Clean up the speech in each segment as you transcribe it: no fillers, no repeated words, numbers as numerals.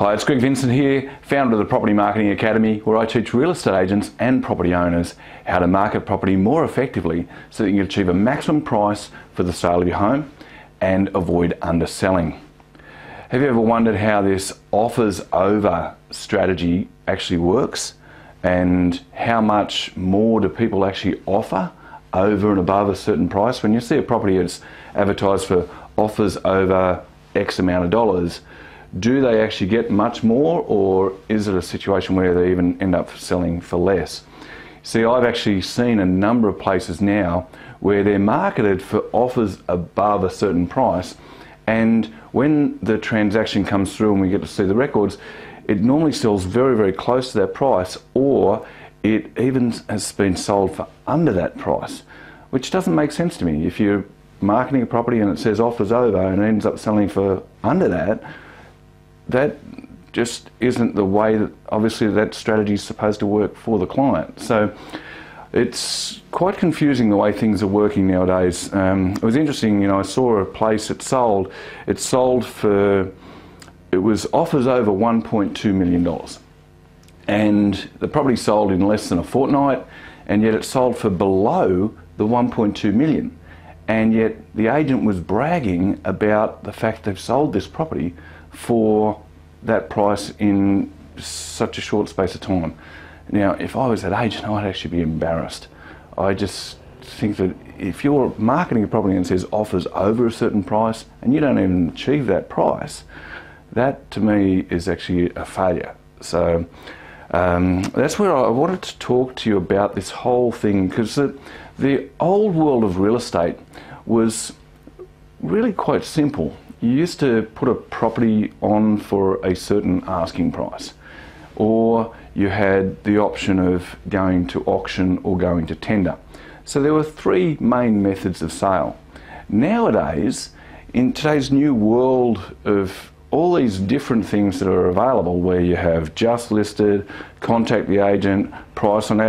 Hi, it's Vincent here, founder of the Property Marketing Academy, where I teach real estate agents and property owners how to market property more effectively so that you can achieve a maximum price for the sale of your home and avoid underselling. Have you ever wondered how this offers over strategy actually works, and how much more do people actually offer over and above a certain price? When you see a property that's advertised for offers over X amount of dollars, do they actually get much more, or is it a situation where they even end up selling for less? See, I've actually seen a number of places now where they're marketed for offers above a certain price, and when the transaction comes through and we get to see the records, it normally sells very, very close to that price, or it even has been sold for under that price, which doesn't make sense to me. If you're marketing a property and it says offers over and it ends up selling for under that, that just isn't the way that obviously that strategy is supposed to work for the client. So it's quite confusing the way things are working nowadays. It was interesting, you know, I saw a place that sold. It sold for, it was offers over $1.2 million. And the property sold in less than a fortnight, and yet it sold for below the 1.2 million. And yet the agent was bragging about the fact they've sold this property for that price in such a short space of time. Now, if I was that agent, I'd actually be embarrassed. I just think that if you're marketing a property and it says offers over a certain price and you don't even achieve that price, that to me is actually a failure. So that's where I wanted to talk to you about this whole thing, because the old world of real estate was really quite simple. You used to put a property on for a certain asking price, or you had the option of going to auction or going to tender. So there were three main methods of sale. Nowadays, in today's new world of all these different things that are available, where you have just listed, contact the agent, price on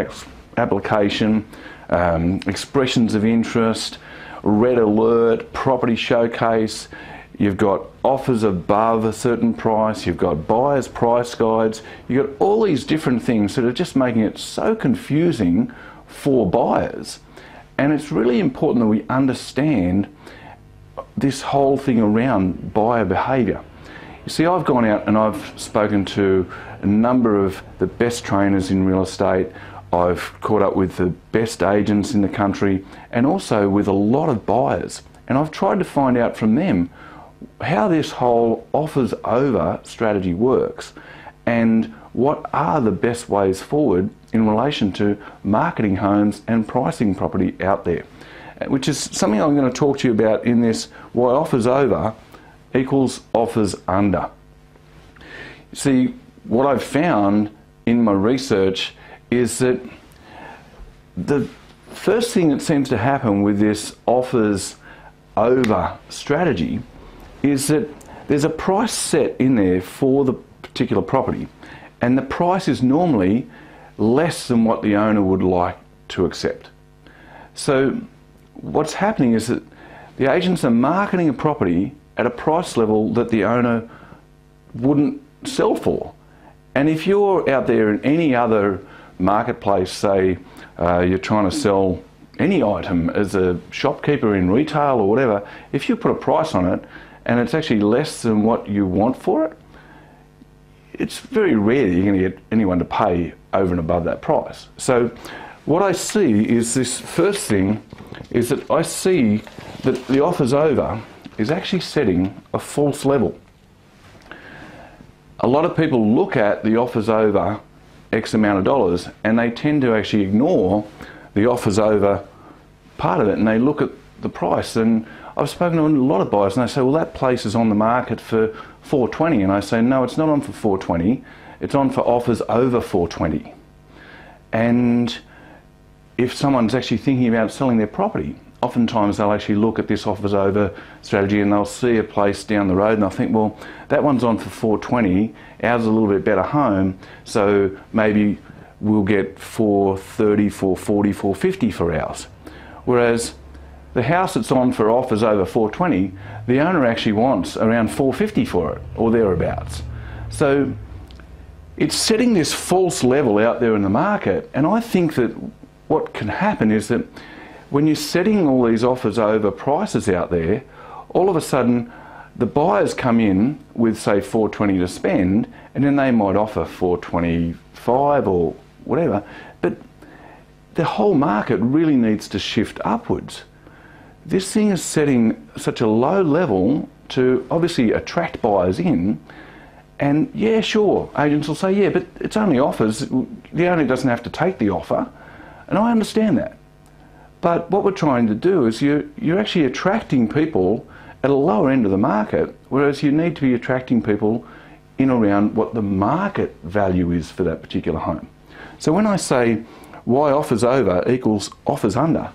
application, expressions of interest, red alert, property showcase, you've got offers above a certain price, you've got buyer's price guides, you've got all these different things that are just making it so confusing for buyers. And it's really important that we understand this whole thing around buyer behaviour. You see, I've gone out and I've spoken to a number of the best trainers in real estate. I've caught up with the best agents in the country, and also with a lot of buyers. And I've tried to find out from them how this whole offers over strategy works, and what are the best ways forward in relation to marketing homes and pricing property out there, which is something I'm going to talk to you about in this why offers over equals offers under. See, what I've found in my research is that the first thing that seems to happen with this offers over strategy is that there's a price set in there for the particular property, and the price is normally less than what the owner would like to accept. So what's happening is that the agents are marketing a property at a price level that the owner wouldn't sell for. And if you're out there in any other marketplace, say you're trying to sell any item as a shopkeeper in retail or whatever, if you put a price on it and it's actually less than what you want for it, it's very rare that you're going to get anyone to pay over and above that price. So what I see is, this first thing is that I see that the offers over is actually setting a false level. A lot of people look at the offers over X amount of dollars and they tend to actually ignore the offers over part of it, and they look at the price. And I've spoken to a lot of buyers and they say, well, that place is on the market for $420, and I say, no, it's not on for $420, it's on for offers over $420. And if someone's actually thinking about selling their property, oftentimes they'll actually look at this offers over strategy and they'll see a place down the road and they'll think, well, that one's on for $420, ours is a little bit better home, so maybe we'll get $430, $440, $450 for ours. Whereas the house that's on for offers over $420, the owner actually wants around $450 for it, or thereabouts. So it's setting this false level out there in the market, and I think that what can happen is that when you're setting all these offers over prices out there, all of a sudden the buyers come in with, say, $420 to spend, and then they might offer $425 or whatever, but the whole market really needs to shift upwards. This thing is setting such a low level to obviously attract buyers in, and yeah, sure, agents will say, yeah, but it's only offers, the owner doesn't have to take the offer, and I understand that. But what we're trying to do is you're actually attracting people at a lower end of the market, whereas you need to be attracting people in around what the market value is for that particular home. So when I say why offers over equals offers under,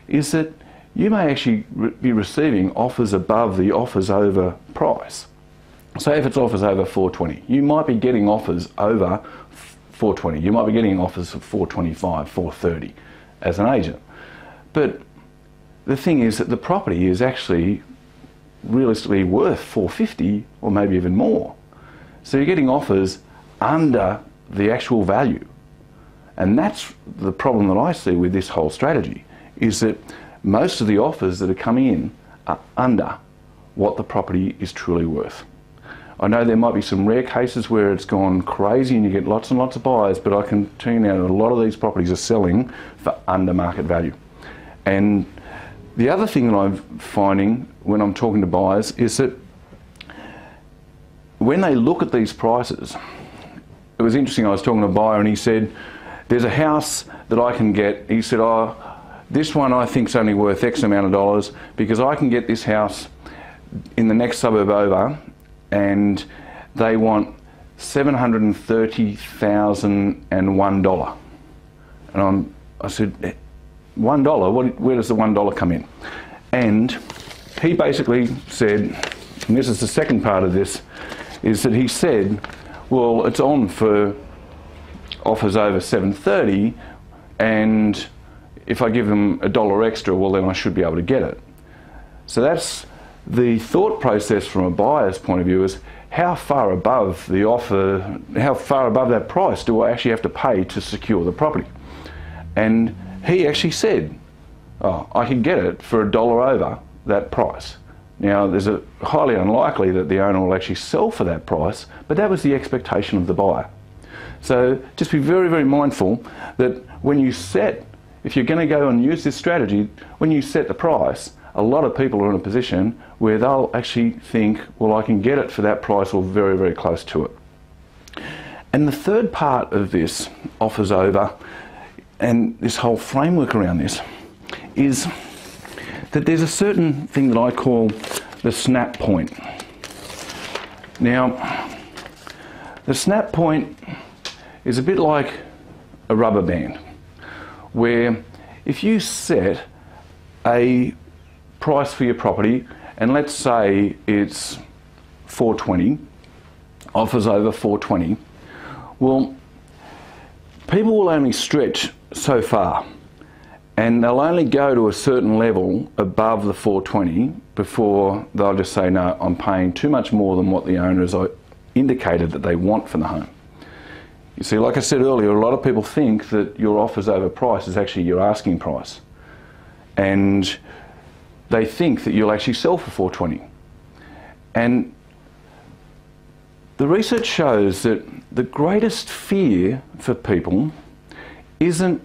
is that you may actually be receiving offers above the offers over price. Say if it's offers over $420, you might be getting offers over $420. You might be getting offers of $425, $430 as an agent. But the thing is that the property is actually realistically worth $450 or maybe even more. So you're getting offers under the actual value. And that's the problem that I see with this whole strategy, is that most of the offers that are coming in are under what the property is truly worth. I know there might be some rare cases where it's gone crazy and you get lots and lots of buyers, but I can tell you now that a lot of these properties are selling for under market value. And the other thing that I'm finding when I'm talking to buyers is that when they look at these prices, it was interesting, I was talking to a buyer and he said, there's a house that I can get, he said, oh, this one I think is only worth X amount of dollars because I can get this house in the next suburb over and they want $730,001. And I said, $1? Where does the $1 come in? And he basically said, and this is the second part of this, is that he said, well, it's on for offers over $730, and if I give them $1 extra, well, then I should be able to get it. So that's the thought process from a buyer's point of view, is how far above the offer, how far above that price do I actually have to pay to secure the property? And he actually said, oh, I can get it for $1 over that price. Now, there's a highly unlikely that the owner will actually sell for that price, but that was the expectation of the buyer. So just be very, very mindful that when you set, if you're going to go and use this strategy, when you set the price, a lot of people are in a position where they'll actually think, well, I can get it for that price or very, very close to it. And the third part of this offers over, and this whole framework around this, is that there's a certain thing that I call the snap point. Now, the snap point is a bit like a rubber band, where if you set a price for your property, and let's say it's $420, offers over $420, well, people will only stretch so far, and they'll only go to a certain level above the $420 before they'll just say, no, I'm paying too much more than what the owner has indicated that they want for the home. You see, like I said earlier, a lot of people think that your offers over price is actually your asking price, and they think that you'll actually sell for $420. And the research shows that the greatest fear for people isn't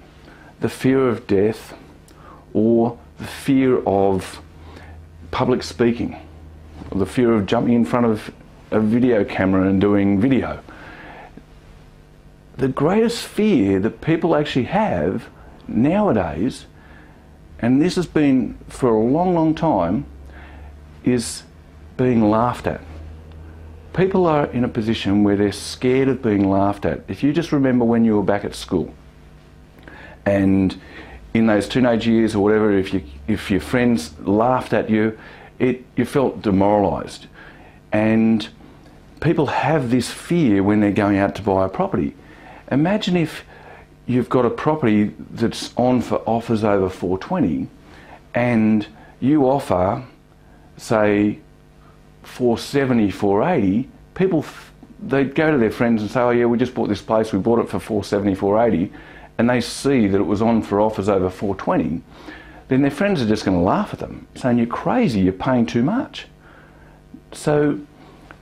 the fear of death or the fear of public speaking or the fear of jumping in front of a video camera and doing video. The greatest fear that people actually have nowadays, and this has been for a long, long time, is being laughed at. People are in a position where they're scared of being laughed at. If you just remember when you were back at school, and in those teenage years or whatever, if your friends laughed at you, you felt demoralised. And people have this fear when they're going out to buy a property. Imagine if you've got a property that's on for offers over $420 and you offer, say, $470, $480, people they'd go to their friends and say, oh yeah, we just bought this place, we bought it for 470, 480, and they see that it was on for offers over 420, then their friends are just going to laugh at them, saying, you're crazy, you're paying too much. So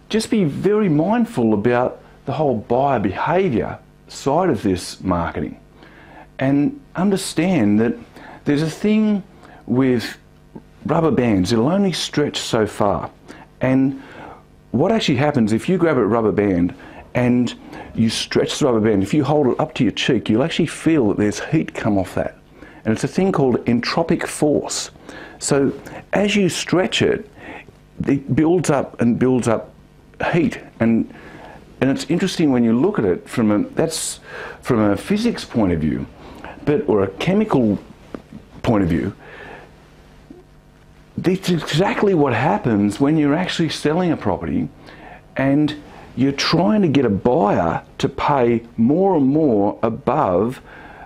just be very mindful about the whole buyer behaviour side of this marketing, and understand that there's a thing with rubber bands, it'll only stretch so far. And what actually happens if you grab a rubber band and you stretch the rubber band, if you hold it up to your cheek, you'll actually feel that there's heat come off that. And it's a thing called entropic force. So as you stretch it, it builds up and builds up heat. And it's interesting when you look at it that's from a physics point of view, or a chemical point of view. That's exactly what happens when you're actually selling a property and you're trying to get a buyer to pay more and more above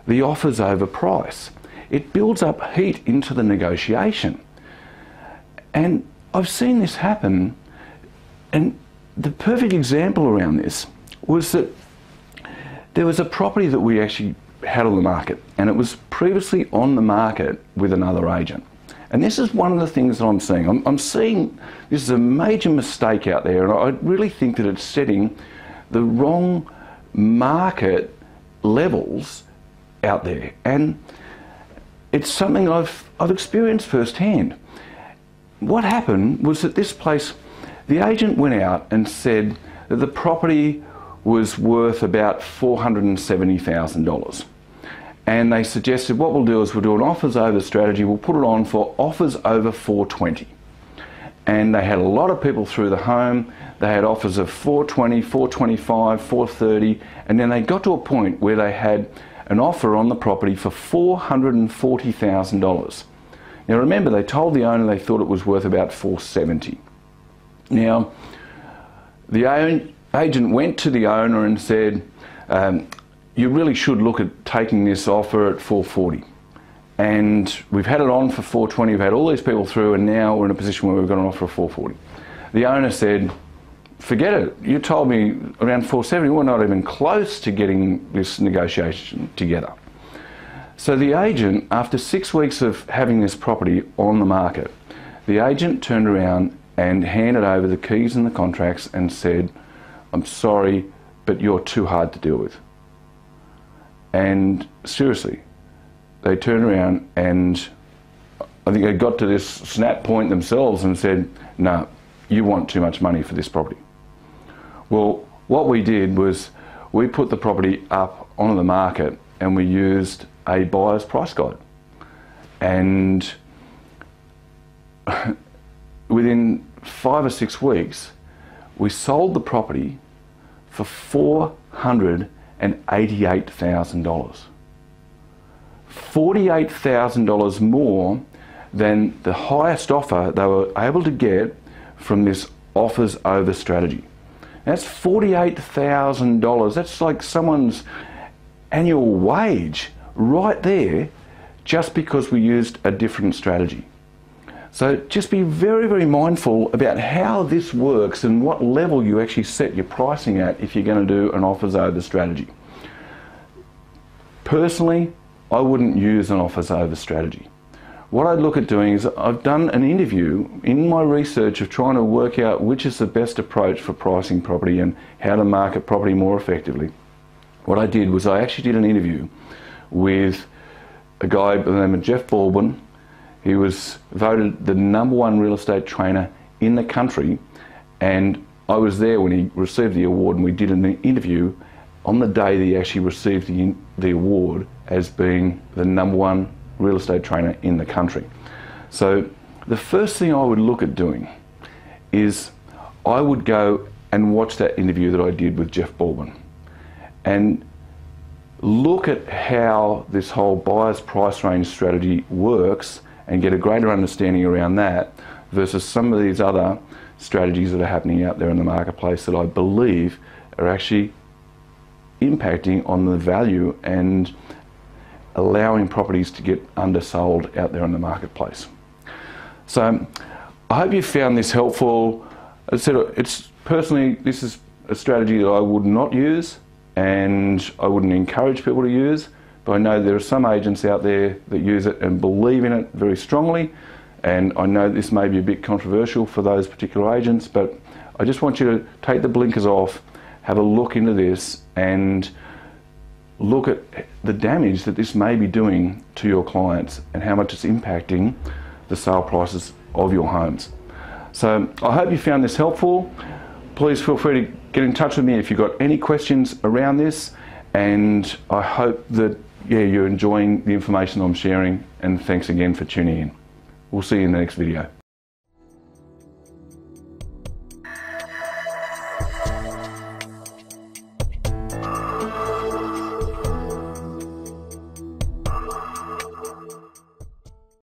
the offers over price. It builds up heat into the negotiation. And I've seen this happen, and the perfect example around this was that there was a property that we actually had on the market, and it was previously on the market with another agent. And this is one of the things that I'm seeing. I'm seeing this is a major mistake out there, and I really think that it's setting the wrong market levels out there. And it's something I've experienced firsthand. What happened was that this place, the agent went out and said that the property was worth about $470,000. And they suggested what we'll do is we'll do an offers over strategy, we'll put it on for offers over 420. And they had a lot of people through the home, they had offers of 420, 425, 430, and then they got to a point where they had an offer on the property for $440,000. Now remember, they told the owner they thought it was worth about 470. Now, the agent went to the owner and said, you really should look at taking this offer at 440. And we've had it on for 420, we've had all these people through, and now we're in a position where we've got an offer of 440. The owner said, forget it, you told me around 470, we're not even close to getting this negotiation together. So the agent, after 6 weeks of having this property on the market, the agent turned around and handed over the keys and the contracts and said, I'm sorry, but you're too hard to deal with. And seriously, they turned around and I think they got to this snap point themselves and said, no, you want too much money for this property. Well, what we did was we put the property up onto the market and we used a buyer's price guide. And within 5 or 6 weeks, we sold the property for $488,000. $48,000 more than the highest offer they were able to get from this offers over strategy. That's $48,000. That's like someone's annual wage right there, just because we used a different strategy. So just be very, very mindful about how this works and what level you actually set your pricing at if you're going to do an offers over strategy. Personally, I wouldn't use an offers over strategy. What I'd look at doing is I've done an interview in my research of trying to work out which is the best approach for pricing property and how to market property more effectively. What I did was I actually did an interview with a guy by the name of Jeff Baldwin. He was voted the #1 real estate trainer in the country, and I was there when he received the award, and we did an interview on the day that he actually received the award as being the #1 real estate trainer in the country. So the first thing I would look at doing is I would go and watch that interview that I did with Jeff Baldwin and look at how this whole buyer's price range strategy works and get a greater understanding around that versus some of these other strategies that are happening out there in the marketplace that I believe are actually impacting on the value and allowing properties to get undersold out there in the marketplace. So I hope you found this helpful. As I said, this is a strategy that I would not use, and I wouldn't encourage people to use, but I know there are some agents out there that use it and believe in it very strongly, and I know this may be a bit controversial for those particular agents, but I just want you to take the blinkers off, have a look into this, and look at the damage that this may be doing to your clients and how much it's impacting the sale prices of your homes. So I hope you found this helpful. Please feel free to get in touch with me if you've got any questions around this, and I hope that you're enjoying the information I'm sharing, and thanks again for tuning in. We'll see you in the next video.